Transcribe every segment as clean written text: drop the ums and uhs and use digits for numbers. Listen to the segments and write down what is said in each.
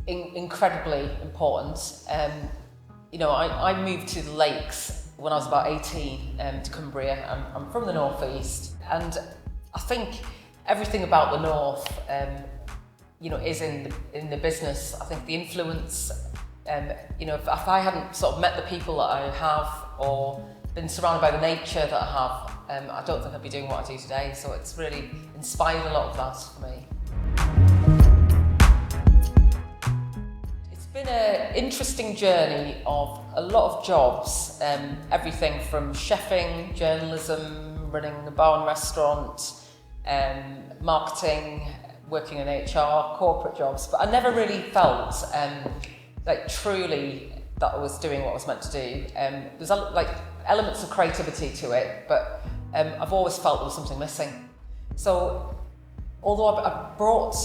incredibly important. I moved to the Lakes when I was about 18 to Cumbria. I'm from the northeast, and I think everything about the north, is in the business. I think the influence, if I hadn't sort of met the people that I have or been surrounded by the nature that I have, I don't think I'd be doing what I do today. So it's really inspired a lot of that for me. It's been an interesting journey of a lot of jobs, everything from chefing, journalism, running a bar and restaurant, marketing, working in HR, corporate jobs, but I never really felt like truly that I was doing what I was meant to do. There's like elements of creativity to it, but I've always felt there was something missing. So although I've brought,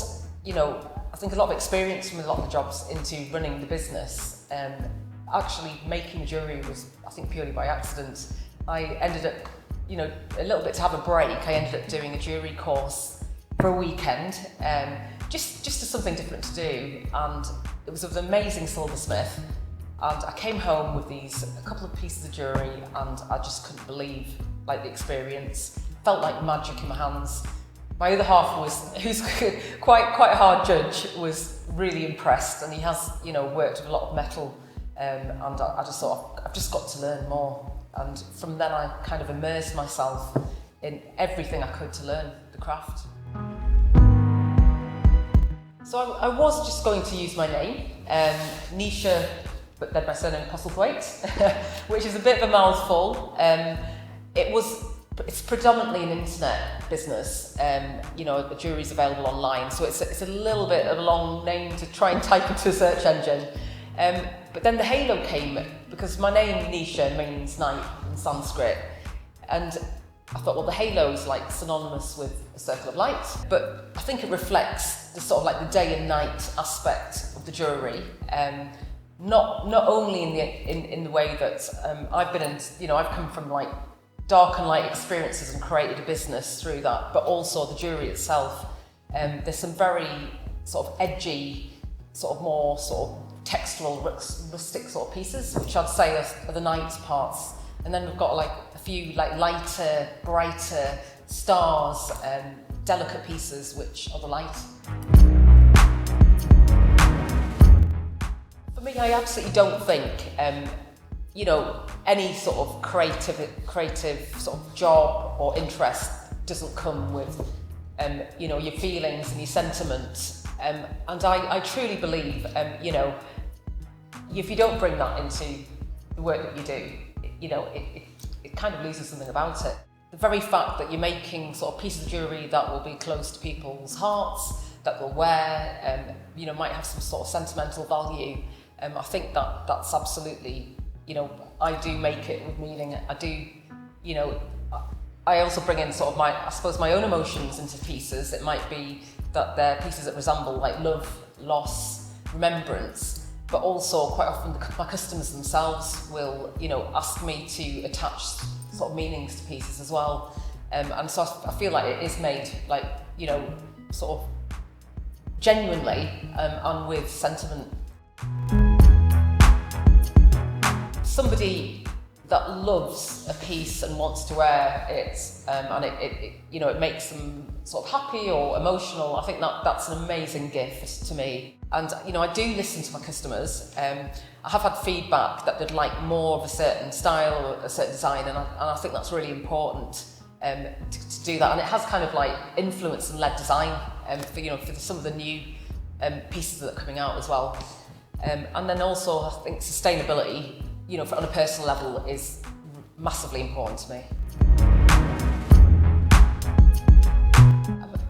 I think a lot of experience from a lot of the jobs into running the business, actually making jewellery was, I think, purely by accident. I ended up, a little bit to have a break, I ended up doing a jewellery course for a weekend, just as something different to do, and it was an amazing silversmith. And I came home with a couple of pieces of jewellery, and I just couldn't believe the experience. Felt like magic in my hands. My other half who's quite a hard judge, was really impressed, and he has, worked with a lot of metal, and I just thought, I've just got to learn more. And from then I kind of immersed myself in everything I could to learn the craft. So I was just going to use my name, Nisha, but then my surname Postlethwaite, which is a bit of a mouthful. It's predominantly an internet business. The jewellery's available online, so it's a little bit of a long name to try and type into a search engine. But then the halo came because my name Nisha means night in Sanskrit, and I thought, well, the halo is synonymous with a circle of light, but I think it reflects the sort of the day and night aspect of the jewellery. Not only in the way that I've been in, I've come from dark and light experiences and created a business through that, but also the jewellery itself. There's some very sort of edgy, sort of more sort of textural, rustic sort of pieces, which I'd say are the night parts. And then we've got a few lighter, brighter stars, delicate pieces, which are the light. For me, I absolutely don't think, any sort of creative sort of job or interest doesn't come with, your feelings and your sentiments. And I truly believe, if you don't bring that into the work that you do, it kind of loses something about it. The very fact that you're making sort of pieces of jewellery that will be close to people's hearts, that they'll wear, might have some sort of sentimental value. I think that's absolutely, I do make it with meaning. I do, I also bring in sort of my own emotions into pieces. It might be that they're pieces that resemble love, loss, remembrance. But also quite often my customers themselves will, ask me to attach sort of meanings to pieces as well. And so I feel like it is made sort of genuinely and with sentiment. Somebody that loves a piece and wants to wear it, and it makes them sort of happy or emotional, I think that's an amazing gift to me. And I do listen to my customers. I have had feedback that they'd like more of a certain style or a certain design, and I think that's really important to do that. And it has kind of influenced and led design for some of the new pieces that are coming out as well. And then also I think sustainability, on a personal level, is massively important to me.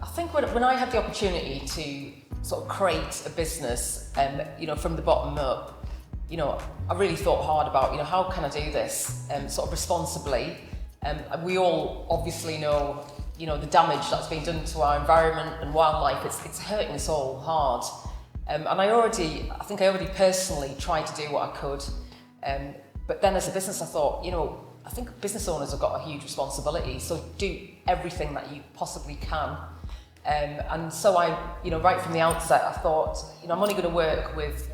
I think when I had the opportunity to sort of create a business, from the bottom up, I really thought hard about, how can I do this sort of responsibly? We all obviously know, the damage that's been done to our environment and wildlife. It's hurting us all hard. And I think I already personally tried to do what I could. But then as a business, I thought, I think business owners have got a huge responsibility. So do everything that you possibly can. And so I, right from the outset, I thought, I'm only going to work with,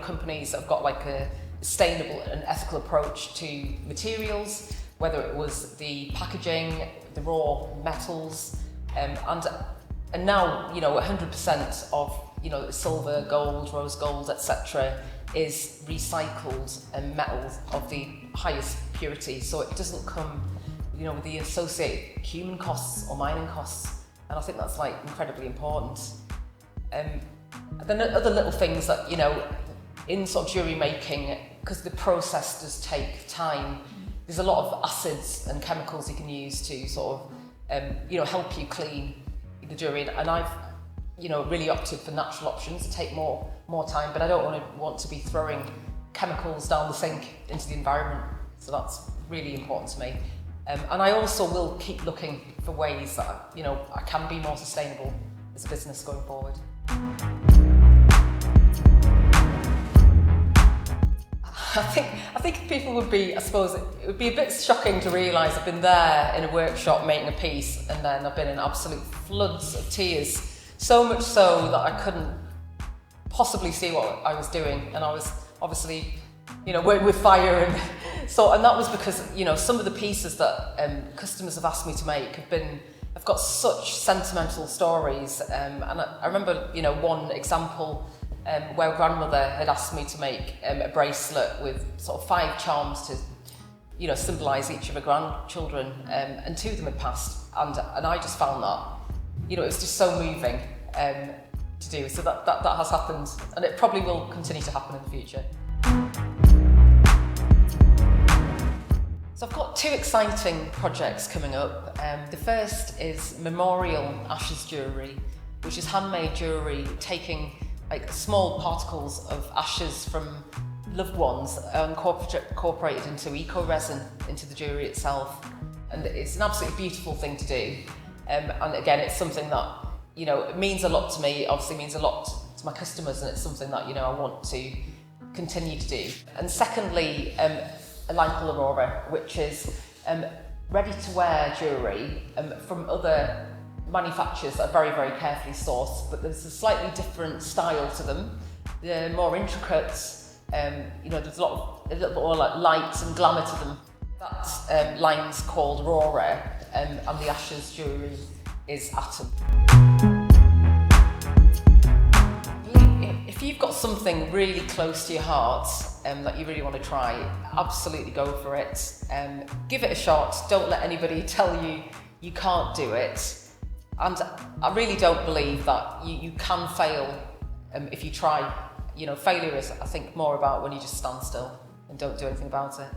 companies that have got like a sustainable and ethical approach to materials, whether it was the packaging, the raw metals, and now, 100% of, silver, gold, rose gold, etc. is recycled metal of the highest purity. So it doesn't come, with the associated human costs or mining costs. And I think that's like incredibly important. Then other little things that, in sort of jewellery making, because the process does take time, there's a lot of acids and chemicals you can use to sort of, help you clean the jewellery. And I've, really opted for natural options to take more time, but I don't want to be throwing chemicals down the sink into the environment. So that's really important to me. And I also will keep looking for ways that, I can be more sustainable as a business going forward. I think people would be, I suppose, it would be a bit shocking to realise I've been there in a workshop making a piece and then I've been in absolute floods of tears, so much so that I couldn't possibly see what I was doing, and I was obviously, working with fire and that was because, some of the pieces that customers have asked me to make have got such sentimental stories, and I remember, one example where grandmother had asked me to make a bracelet with sort of 5 charms to, symbolise each of her grandchildren, and 2 of them had passed, and I just found that, it was just so moving to do. So that has happened, and it probably will continue to happen in the future. So I've got 2 exciting projects coming up. The first is Memorial Ashes Jewellery, which is handmade jewellery taking like small particles of ashes from loved ones incorporated into eco-resin into the jewellery itself. And it's an absolutely beautiful thing to do. And again, it's something that, it means a lot to me, obviously means a lot to my customers, and it's something that, I want to continue to do. And secondly, a line called Aurora, which is ready-to-wear jewellery from other manufacturers that are very, very carefully sourced, but there's a slightly different style to them. They're more intricate, there's a little bit more like light and glamour to them. That line's called Aurora, and the Ashes jewellery is Atom. If you've got something really close to your heart that you really want to try, absolutely go for it. Give it a shot. Don't let anybody tell you you can't do it. And I really don't believe that you can fail if you try. Failure is, I think, more about when you just stand still and don't do anything about it.